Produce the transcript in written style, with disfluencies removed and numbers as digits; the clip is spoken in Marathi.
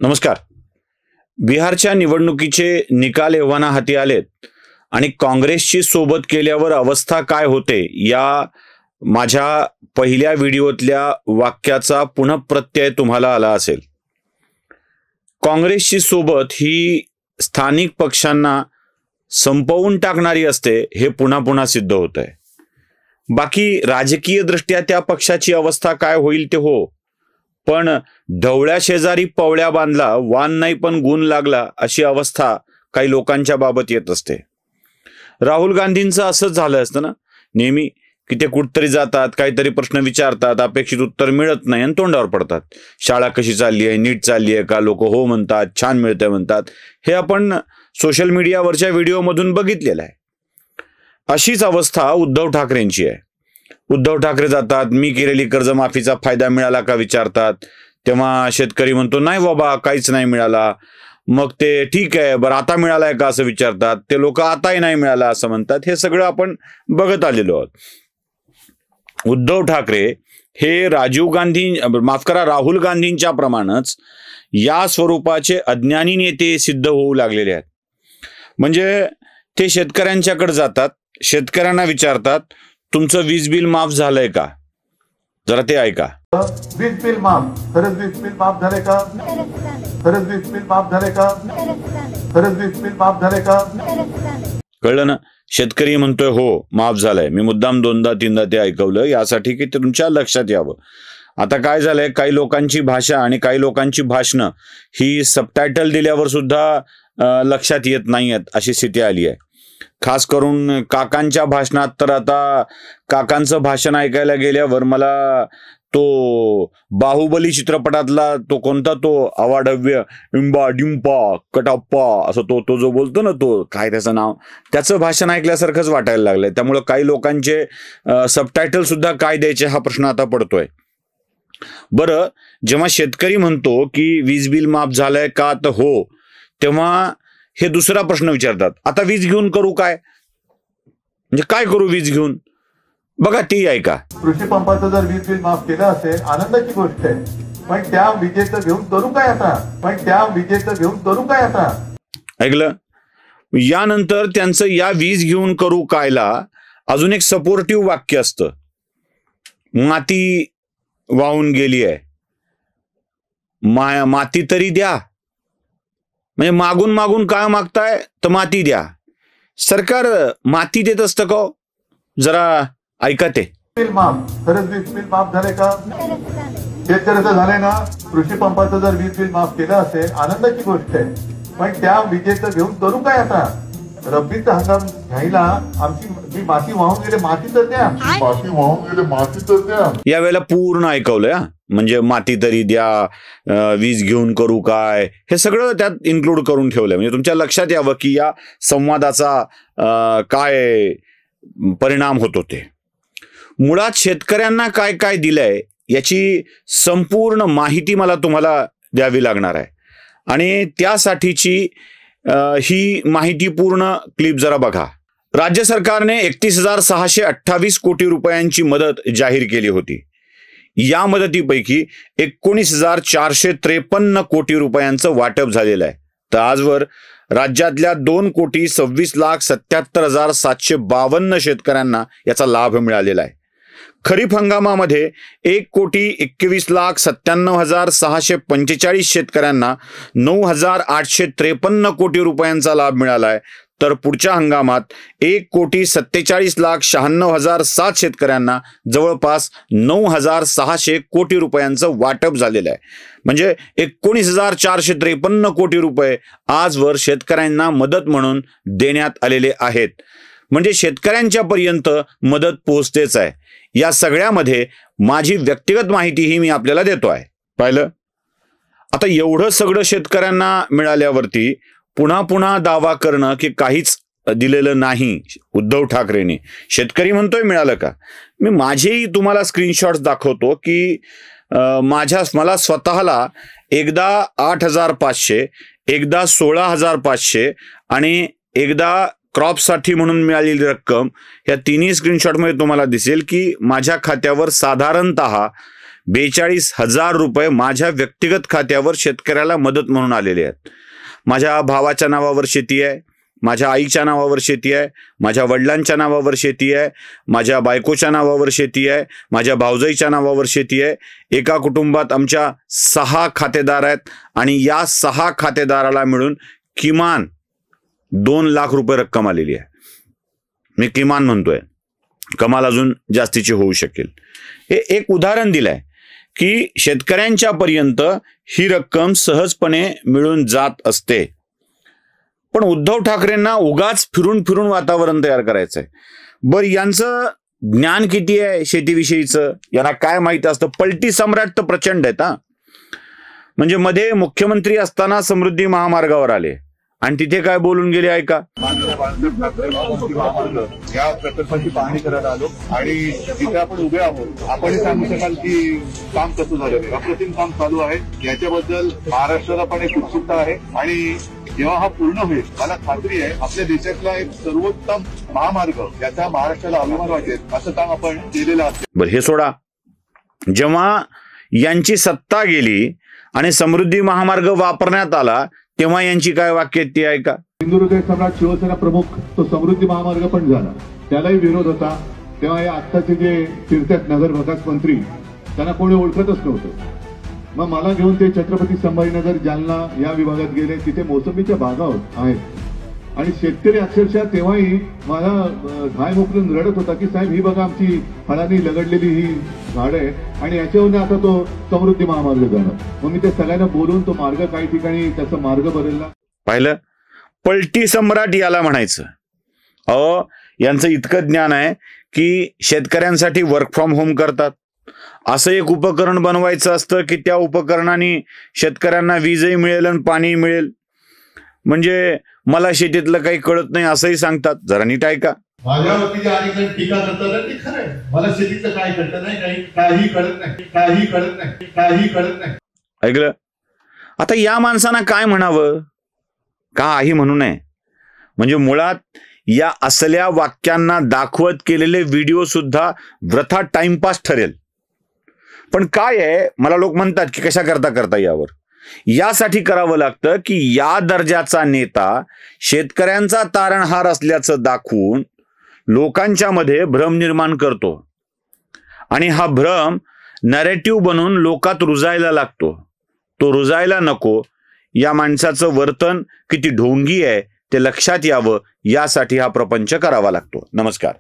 नमस्कार. बिहारच्या निवडणुकीचे निकाल एव्हाना हाती आलेत आणि काँग्रेसची सोबत केल्यावर अवस्था काय होते या माझ्या पहिल्या व्हिडिओतल्या वाक्याचा पुनःप्रत्यय तुम्हाला आला असेल. काँग्रेसची सोबत ही स्थानिक पक्षांना संपवून टाकणारी असते हे पुन्हा पुन्हा सिद्ध होत आहे. बाकी राजकीय दृष्ट्या त्या पक्षाची अवस्था काय होईल ते हो, पण ढवळ्या शेजारी पवळ्या बांधला वान नाही पण गुण लागला अशी अवस्था काही लोकांच्या बाबत येत असते. राहुल गांधींचं असंच झालं असतं ना. नेहमी की ते कुठतरी जातात, काहीतरी प्रश्न विचारतात, अपेक्षित उत्तर मिळत नाही आणि तोंडावर पडतात. शाळा कशी चालली आहे, नीट चालली आहे का, लोक हो म्हणतात, छान मिळतंय म्हणतात. हे आपण सोशल मीडियावरच्या व्हिडिओमधून बघितलेलं आहे. अशीच अवस्था उद्धव ठाकरेंची आहे. उद्धव ठाकरे जातात, मी केलेली कर्जमाफीचा फायदा मिळाला का विचारतात. तेव्हा शेतकरी म्हणतो नाही बाबा काहीच नाही मिळाला. मग ते ठीक आहे बरं आता मिळालाय का असं विचारतात. ते लोक आताही नाही मिळाला असं म्हणतात. हे सगळं आपण बघत आलेलो आहोत. उद्धव ठाकरे हे राहुल गांधींच्या प्रमाणच या स्वरूपाचे अज्ञानी नेते सिद्ध होऊ लागलेले आहेत. म्हणजे ते शेतकऱ्यांच्याकडे जातात, शेतकऱ्यांना विचारतात तुमचं वीज बिल माफ झालंय का, जरा ते ऐका. वीज बिल माफ, खरंच वीज बिल माफ झाले का, खरंच वीज बिल माफ झाले का, खरंच वीज बिल माफ झाले का. कळलं ना. शेतकरी म्हणतोय हो माफ झालंय. मी मुद्दाम दोनदा तीनदा ते ऐकवलं यासाठी की ते तुमच्या लक्षात यावं. आता काय झालंय, काही लोकांची भाषा आणि काही लोकांची भाषणं ही सबटायटल दिल्यावर सुद्धा लक्षात येत नाहीयेत अशी स्थिती आली आहे. खास करून काकांच्या भाषणात तर आता काकांचं भाषण ऐकायला गेल्यावर मला तो बाहुबली चित्रपटातला तो कोणता तो अवाढव्य इम्बा डिंपा कटाप्पा असं तो जो बोलतो ना, तो काय त्याचं नाव, त्याचं भाषण ऐकल्यासारखंच वाटायला लागलंय. त्यामुळं काही लोकांचे सबटायटल सुद्धा काय द्यायचे हा प्रश्न आता पडतोय. बरं, जेव्हा शेतकरी म्हणतो की वीज बिल माफ झालंय का, तर हो, तेव्हा हे दुसरा प्रश्न विचारतात, आता वीज घेऊन करू काय, म्हणजे काय करू वीज घेऊन. बघा ती ऐका. कृषी पंपाचं जर वीज बिल माफ केलं असेल आनंदाची गोष्ट आहे, पण त्या विजेचं घेऊन करू काय आता, पण त्या विजेचं घेऊन करू काय आता. ऐकलं. यानंतर त्यांचं या वीज घेऊन करू कायला अजून एक सपोर्टिव्ह वाक्य असतं, माती वाहून गेली आहे, माती तरी द्या. म्हणजे मागून मागून काय मागताय तर माती द्या. सरकार माती देत असतं का, जरा ऐका ते. बिल माफ, खरंच वीज बिल माफ झाले का, शेतकऱ्याचं झालंय ना. कृषी पंपाचं जर वीज बिल माफ केलं असेल आनंदाची गोष्ट आहे, पण त्या विजेचं घेऊन करू काय आता. रब्बीचा हंगाम घ्यायला आमची जी माती वाहून गेले माती तर द्या, माती वाहून गेले माती तर द्या. यावेळेला पूर्ण ऐकवलंय. म्हणजे माती तरी द्या, वीज घेऊन करू काय, हे सगळं त्यात इन्क्लूड करून ठेवलंय. म्हणजे तुमच्या लक्षात यावं की या संवादाचा काय परिणाम होतो. ते मुळात शेतकऱ्यांना काय काय दिलंय याची संपूर्ण माहिती मला तुम्हाला द्यावी लागणार आहे. आणि त्यासाठीची ही माहिती पूर्ण क्लिप जरा बघा. राज्य सरकारने 31,628 कोटी रुपयांची मदत जाहीर केली होती. या मदतीपैकी 19,453 कोटी रुपयांचं वाटप झालेलं आहे. तर आजवर राज्यातल्या 2,26,77,752 शेतकऱ्यांना याचा लाभ मिळालेला आहे. खरीप हंगामामध्ये 1,21,97,645 शेतकऱ्यांना 9,853 कोटी रुपयांचा लाभ मिळाला आहे. तर पुढच्या हंगामात 1,47,96,7 शेतकऱ्यांना जवळपास 9,600 कोटी रुपयांचं वाटप झालेलं आहे. म्हणजे 19,453 कोटी रुपये आजवर शेतकऱ्यांना मदत म्हणून देण्यात आलेले आहेत. म्हणजे शेतकऱ्यांच्या पर्यंत मदत पोहोचतेच आहे. या सगळ्यामध्ये माझी व्यक्तिगत माहितीही मी आपल्याला देतो आहे. पाहिलं. आता एवढं सगळं शेतकऱ्यांना मिळाल्यावरती पुन्हा पुन्हा दावा करणं की काहीच दिलेलं नाही उद्धव ठाकरेंनी. शेतकरी म्हणतोय मिळालं का. मी माझेही तुम्हाला स्क्रीनशॉट्स दाखवतो की मला स्वतःला एकदा 8,500, एकदा 16,500 आणि एकदा क्रॉपसाठी म्हणून मिळालेली रक्कम, या तिन्ही स्क्रीनशॉटमध्ये तुम्हाला दिसेल की माझ्या खात्यावर साधारणतः 42,000 रुपये माझ्या व्यक्तिगत खात्यावर शेतकऱ्याला मदत म्हणून आलेले आहेत. माझ्या भावाच्या नावावर शेती आहे, माझ्या आईच्या नावावर शेती आहे, माझ्या वडिलांच्या नावावर शेती आहे, माझ्या बायकोच्या नावावर शेती आहे, माझ्या भावजाईच्या नावावर शेती आहे. एका कुटुंबात आमच्या 6 खातेदार आहेत आणि या 6 खातेदाराला मिळून किमान 2 लाख रुपये रक्कम आलेली आहे. मी किमान म्हणतोय, कमाल अजून जास्तीची होऊ शकेल. हे एक उदाहरण दिलंय की शेतकऱ्यांच्या पर्यंत ही रक्कम सहजपणे मिळून जात असते. पण उद्धव ठाकरेंना उगाच फिरून फिरून वातावरण तयार करायचंय. बरं, यांचं ज्ञान किती आहे शेतीविषयीचं, यांना काय माहिती असतं? पलटी सम्राट तर प्रचंड आहेत. म्हणजे मध्ये मुख्यमंत्री असताना समृद्धी महामार्गावर आले आणि तिथे काय बोलून गेले ऐका. या प्रकल्पाची पाहणी करायला आलो आणि जिथे आपण उभे आहोत, आपण सांगू शकाल की काम कसं झालं? अप्रतिम काम चालू आहे. याच्याबद्दल महाराष्ट्राला पण एक उत्सुकता आहे आणि जेव्हा हा पूर्ण होईल, मला खात्री आहे आपल्या देशातला एक सर्वोत्तम महामार्ग, याचा महाराष्ट्राला अभिमान वाटेल असं काम आपण केलेलं असेल. बरं, हे सोडा. जेव्हा यांची सत्ता गेली आणि समृद्धी महामार्ग वापरण्यात आला तेव्हा यांची काय वाक्य ती ऐका. हिंदुहृदय सम्राट शिवसेना प्रमुख तो समृद्धी महामार्ग पण झाला, त्यालाही विरोध होता. तेव्हा हे आत्ताचे जे फिरतात नगर विकास मंत्री, त्यांना कोणी ओळखतच नव्हतं. मग मला घेऊन ते छत्रपती संभाजीनगर, जालना या विभागात गेले. तिथे मोसंबीच्या बागा आहेत आणि शेतकरी अक्षरशः तेव्हाही मला धाय मोकलून रडत होता की साहेब, ही बघा आमची फळांनी लगडलेली ही झाडं आहे आणि याच्यावरून आता तो समृद्धी महामार्ग जाणार. मग मी ते सगळ्यांना बोलून तो मार्ग काही ठिकाणी त्याचा मार्ग बदलला. पाहिलं, पलटी सम्राट याला म्हणायचं. यांचं इतकं ज्ञान आहे की शेतकऱ्यांसाठी वर्क फ्रॉम होम करतात. असं एक उपकरण बनवायचं असतं की त्या उपकरणाने शेतकऱ्यांना वीजही मिळेल आणि पाणी मिळेल. म्हणजे मला शेतीतलं काही कळत नाही असंही सांगतात. जरा नीट ऐका. माझ्यावरती जे अनेक टीका करतात ते खरं आहे. मला शेतीचं काय कळत नाही, काही कळत नाही. ऐकलं? आता या माणसांना काय म्हणावं, काही म्हणू नये. म्हणजे मुळात या असल्या वाक्यांना दाखवत केलेले व्हिडिओ सुद्धा वृथा टाइमपास ठरेल. पण काय आहे, मला लोक म्हणतात की कशा करता यावर. यासाठी करावं लागतं की या दर्जाचा नेता शेतकऱ्यांचा तारणहार असल्याचं दाखवून लोकांच्या मध्ये भ्रम निर्माण करतो आणि हा भ्रम नरेटिव्ह बनून लोकात रुजायला लागतो. तो रुजायला नको. या माणसाचं वर्तन किती ढोंगी आहे ते लक्षात यावं, यासाठी हा प्रपंच करावा लागतो. नमस्कार.